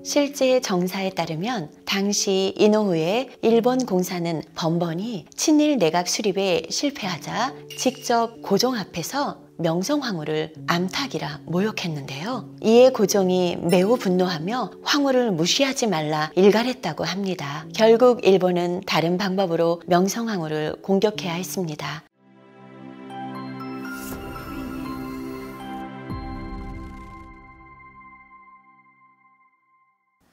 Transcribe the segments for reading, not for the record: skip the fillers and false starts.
실제 정사에 따르면 당시 이노우에 일본 공사는 번번이 친일 내각 수립에 실패하자 직접 고종 앞에서 명성황후를 암탉이라 모욕했는데요. 이에 고종이 매우 분노하며 황후를 무시하지 말라 일갈했다고 합니다. 결국 일본은 다른 방법으로 명성황후를 공격해야 했습니다.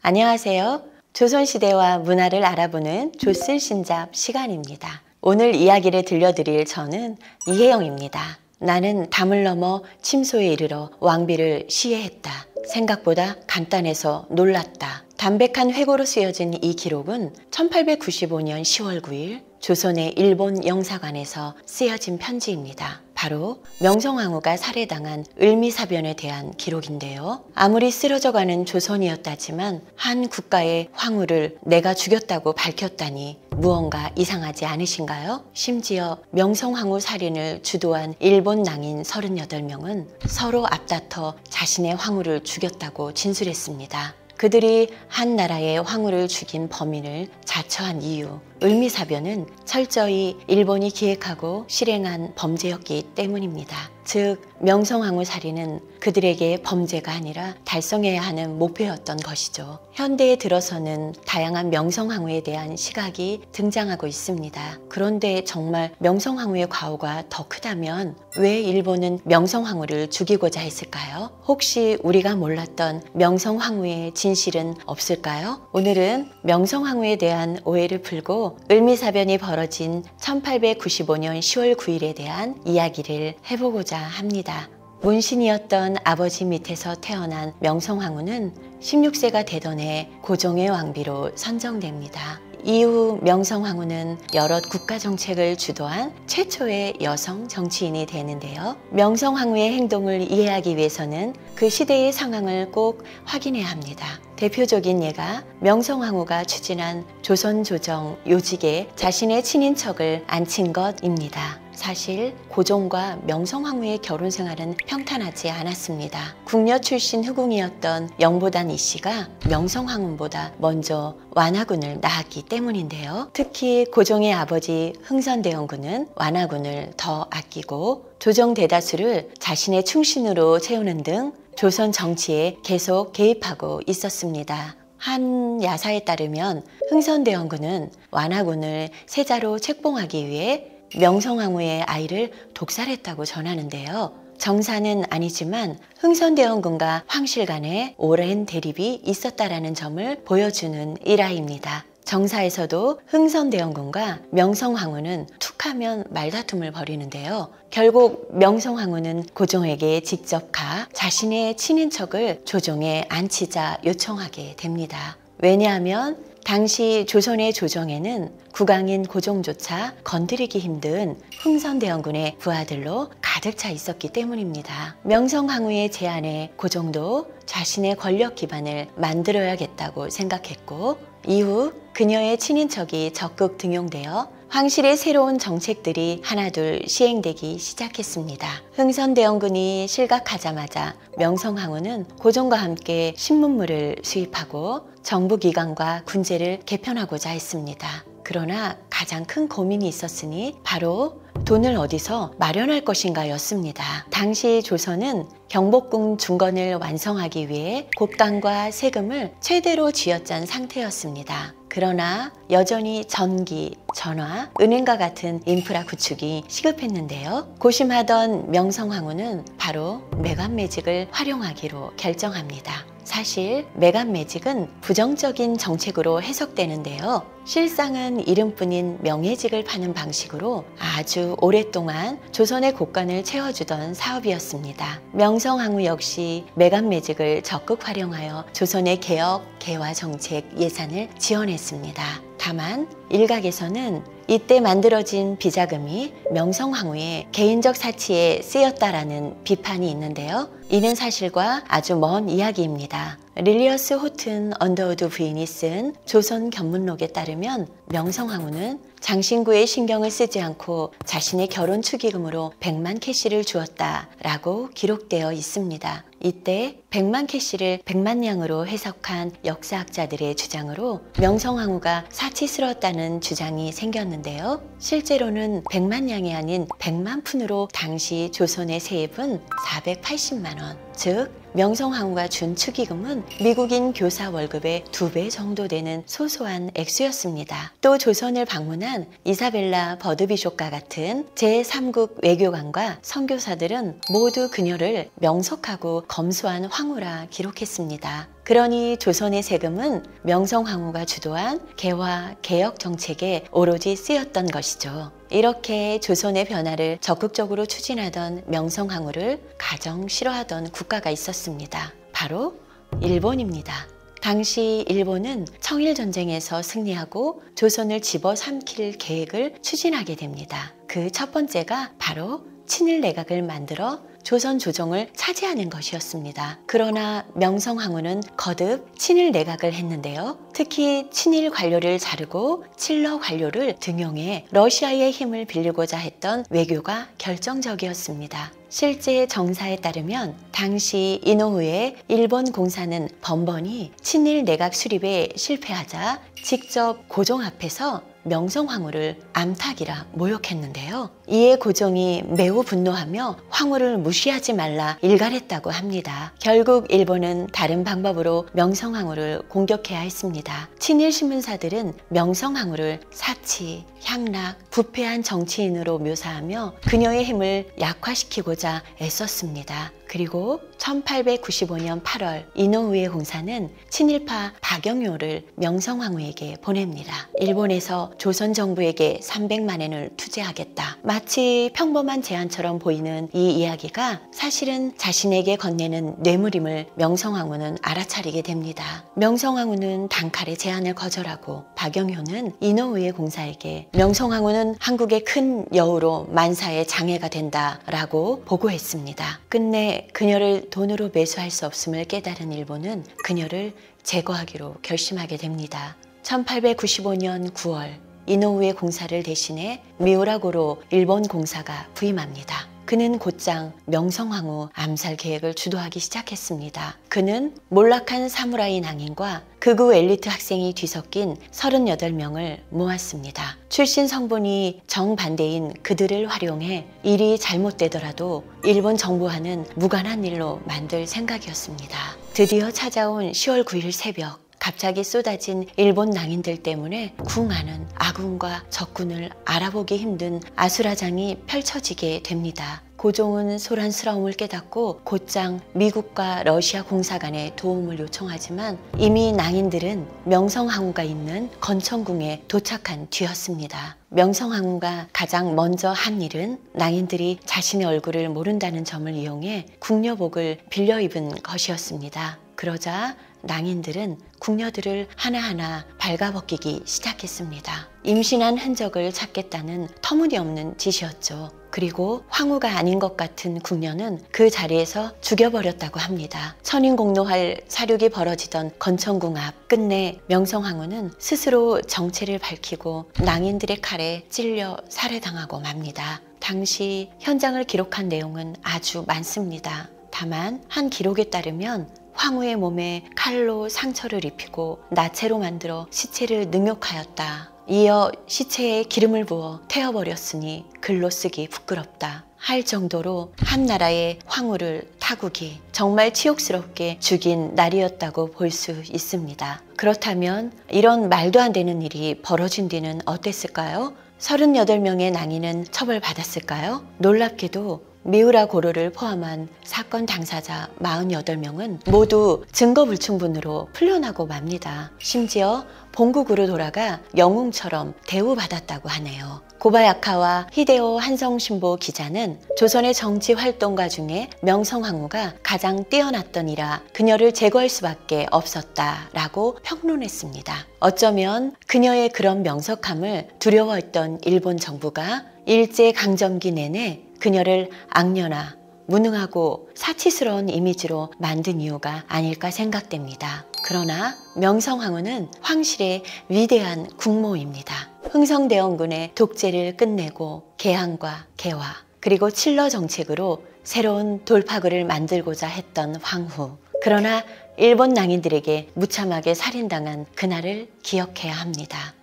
안녕하세요. 조선시대와 문화를 알아보는 조슬신잡 시간입니다. 오늘 이야기를 들려드릴 저는 이혜영입니다. 나는 담을 넘어 침소에 이르러 왕비를 시해했다. 생각보다 간단해서 놀랐다. 담백한 회고로 쓰여진 이 기록은 1895년 10월 9일 조선의 일본 영사관에서 쓰여진 편지입니다. 바로 명성황후가 살해당한 을미사변에 대한 기록인데요. 아무리 쓰러져가는 조선이었다지만 한 국가의 황후를 내가 죽였다고 밝혔다니 무언가 이상하지 않으신가요? 심지어 명성황후 살인을 주도한 일본 낭인 38명은 서로 앞다퉈 자신의 황후를 죽였다고 진술했습니다. 그들이 한 나라의 황후를 죽인 범인을 자처한 이유, 을미사변은 철저히 일본이 기획하고 실행한 범죄였기 때문입니다. 즉, 명성황후 살인은 그들에게 범죄가 아니라 달성해야 하는 목표였던 것이죠. 현대에 들어서는 다양한 명성황후에 대한 시각이 등장하고 있습니다. 그런데 정말 명성황후의 과오가 더 크다면 왜 일본은 명성황후를 죽이고자 했을까요? 혹시 우리가 몰랐던 명성황후의 진실은 없을까요? 오늘은 명성황후에 대한 오해를 풀고 을미사변이 벌어진 1895년 10월 9일에 대한 이야기를 해보고자 합니다. 문신이었던 아버지 밑에서 태어난 명성황후는 16세가 되던 해 고종의 왕비로 선정됩니다. 이후 명성황후는 여러 국가 정책을 주도한 최초의 여성 정치인이 되는데요. 명성황후의 행동을 이해하기 위해서는 그 시대의 상황을 꼭 확인해야 합니다. 대표적인 예가 명성황후가 추진한 조선조정 요직에 자신의 친인척을 앉힌 것입니다. 사실 고종과 명성황후의 결혼 생활은 평탄하지 않았습니다. 궁녀 출신 후궁이었던 영보단 이씨가 명성황후보다 먼저 완화군을 낳았기 때문인데요. 특히 고종의 아버지 흥선대원군은 완화군을 더 아끼고 조정 대다수를 자신의 충신으로 채우는 등 조선 정치에 계속 개입하고 있었습니다. 한 야사에 따르면 흥선대원군은 완화군을 세자로 책봉하기 위해 명성황후의 아이를 독살했다고 전하는데요. 정사는 아니지만 흥선대원군과 황실 간에 오랜 대립이 있었다라는 점을 보여주는 일화입니다. 정사에서도 흥선대원군과 명성황후는 툭하면 말다툼을 벌이는데요. 결국 명성황후는 고종에게 직접 가 자신의 친인척을 조정에 앉히자 요청하게 됩니다. 왜냐하면 당시 조선의 조정에는 국왕인 고종조차 건드리기 힘든 흥선대원군의 부하들로 가득 차 있었기 때문입니다. 명성황후의 제안에 고종도 자신의 권력 기반을 만들어야겠다고 생각했고 이후 그녀의 친인척이 적극 등용되어 황실의 새로운 정책들이 하나둘 시행되기 시작했습니다. 흥선대원군이 실각하자마자 명성황후는 고종과 함께 신문물을 수입하고 정부기관과 군제를 개편하고자 했습니다. 그러나 가장 큰 고민이 있었으니 바로 돈을 어디서 마련할 것인가 였습니다. 당시 조선은 경복궁 중건을 완성하기 위해 곡간과 세금을 최대로 쥐어짠 상태였습니다. 그러나 여전히 전기, 전화, 은행과 같은 인프라 구축이 시급했는데요. 고심하던 명성황후는 바로 매관매직을 활용하기로 결정합니다. 사실 매관매직은 부정적인 정책으로 해석되는데요. 실상은 이름뿐인 명예직을 파는 방식으로 아주 오랫동안 조선의 곳간을 채워주던 사업이었습니다. 명성황후 역시 매관매직을 적극 활용하여 조선의 개혁, 개화 정책 예산을 지원했습니다. 다만 일각에서는 이때 만들어진 비자금이 명성황후의 개인적 사치에 쓰였다라는 비판이 있는데요. 이는 사실과 아주 먼 이야기입니다. 릴리어스 호튼 언더우드 부인이 쓴 조선 견문록에 따르면 명성황후는 장신구의 신경을 쓰지 않고 자신의 결혼 축의금으로 100만 캐시를 주었다라고 기록되어 있습니다. 이때 100만 캐시를 100만냥으로 해석한 역사학자들의 주장으로 명성황후가 사치스러웠다는 주장이 생겼는데요. 실제로는 100만냥이 아닌 100만 푼으로 당시 조선의 세입은 480만 원, 즉 명성황후가 준 축의금은 미국인 교사 월급의 2배 정도 되는 소소한 액수였습니다. 또 조선을 방문한 이사벨라 버드비숍과 같은 제3국 외교관과 선교사들은 모두 그녀를 명석하고 검소한 황후라 기록했습니다. 그러니 조선의 세금은 명성황후가 주도한 개화, 개혁 정책에 오로지 쓰였던 것이죠. 이렇게 조선의 변화를 적극적으로 추진하던 명성황후를 가장 싫어하던 국가가 있었습니다. 바로 일본입니다. 당시 일본은 청일전쟁에서 승리하고 조선을 집어삼킬 계획을 추진하게 됩니다. 그 첫 번째가 바로 친일 내각을 만들어 조선 조정을 차지하는 것이었습니다. 그러나 명성황후는 거듭 친일 내각을 했는데요. 특히 친일 관료를 자르고 칠러 관료를 등용해 러시아의 힘을 빌리고자 했던 외교가 결정적이었습니다. 실제 정사에 따르면 당시 이노우에 일본 공사는 번번이 친일 내각 수립에 실패하자 직접 고종 앞에서 명성황후를 암탉이라 모욕했는데요. 이에 고종이 매우 분노하며 황후를 무시하지 말라 일갈했다고 합니다. 결국 일본은 다른 방법으로 명성황후를 공격해야 했습니다. 친일 신문사들은 명성황후를 사치, 향락, 부패한 정치인으로 묘사하며 그녀의 힘을 약화시키고자 애썼습니다. 그리고 1895년 8월 이노우에 공사는 친일파 박영효를 명성황후에게 보냅니다. 일본에서 조선 정부에게 300만 엔을 투자하겠다. 마치 평범한 제안처럼 보이는 이 이야기가 사실은 자신에게 건네는 뇌물임을 명성황후는 알아차리게 됩니다. 명성황후는 단칼에 제안을 거절하고 박영효는 이노우에 공사에게 명성황후는 한국의 큰 여우로 만사에 장애가 된다라고 보고했습니다. 끝내 그녀를 돈으로 매수할 수 없음을 깨달은 일본은 그녀를 제거하기로 결심하게 됩니다. 1895년 9월 이노우에 공사를 대신해 미우라고로 일본 공사가 부임합니다. 그는 곧장 명성황후 암살 계획을 주도하기 시작했습니다. 그는 몰락한 사무라이 낭인과 극우 엘리트 학생이 뒤섞인 38명을 모았습니다. 출신 성분이 정반대인 그들을 활용해 일이 잘못되더라도 일본 정부와는 무관한 일로 만들 생각이었습니다. 드디어 찾아온 10월 9일 새벽, 갑자기 쏟아진 일본 낭인들 때문에 궁하는 아군과 적군을 알아보기 힘든 아수라장이 펼쳐지게 됩니다. 고종은 소란스러움을 깨닫고 곧장 미국과 러시아 공사관에 도움을 요청하지만 이미 낭인들은 명성황후가 있는 건천궁에 도착한 뒤였습니다. 명성황후가 가장 먼저 한 일은 낭인들이 자신의 얼굴을 모른다는 점을 이용해 궁녀복을 빌려 입은 것이었습니다. 그러자 낭인들은 궁녀들을 하나하나 발가벗기기 시작했습니다. 임신한 흔적을 찾겠다는 터무니없는 짓이었죠. 그리고 황후가 아닌 것 같은 궁녀는 그 자리에서 죽여버렸다고 합니다. 천인공노할 사륙이 벌어지던 건천궁 앞, 끝내 명성황후는 스스로 정체를 밝히고 낭인들의 칼에 찔려 살해당하고 맙니다. 당시 현장을 기록한 내용은 아주 많습니다. 다만 한 기록에 따르면 황후의 몸에 칼로 상처를 입히고 나체로 만들어 시체를 능욕하였다. 이어 시체에 기름을 부어 태워버렸으니 글로 쓰기 부끄럽다 할 정도로 한 나라의 황후를 타국이 정말 치욕스럽게 죽인 날이었다고 볼 수 있습니다. 그렇다면 이런 말도 안 되는 일이 벌어진 뒤는 어땠을까요? 38명의 낭인은 처벌받았을까요? 놀랍게도 미우라 고로를 포함한 사건 당사자 48명은 모두 증거불충분으로 풀려나고 맙니다. 심지어 본국으로 돌아가 영웅처럼 대우받았다고 하네요. 고바야카와 히데오 한성신보 기자는 조선의 정치 활동가 중에 명성황후가 가장 뛰어났더니라 그녀를 제거할 수밖에 없었다라고 평론했습니다. 어쩌면 그녀의 그런 명석함을 두려워했던 일본 정부가 일제강점기 내내 그녀를 악녀나 무능하고 사치스러운 이미지로 만든 이유가 아닐까 생각됩니다. 그러나 명성황후는 황실의 위대한 국모입니다. 흥성대원군의 독재를 끝내고 개항과 개화 그리고 칠러 정책으로 새로운 돌파구를 만들고자 했던 황후. 그러나 일본 낭인들에게 무참하게 살인당한 그날을 기억해야 합니다.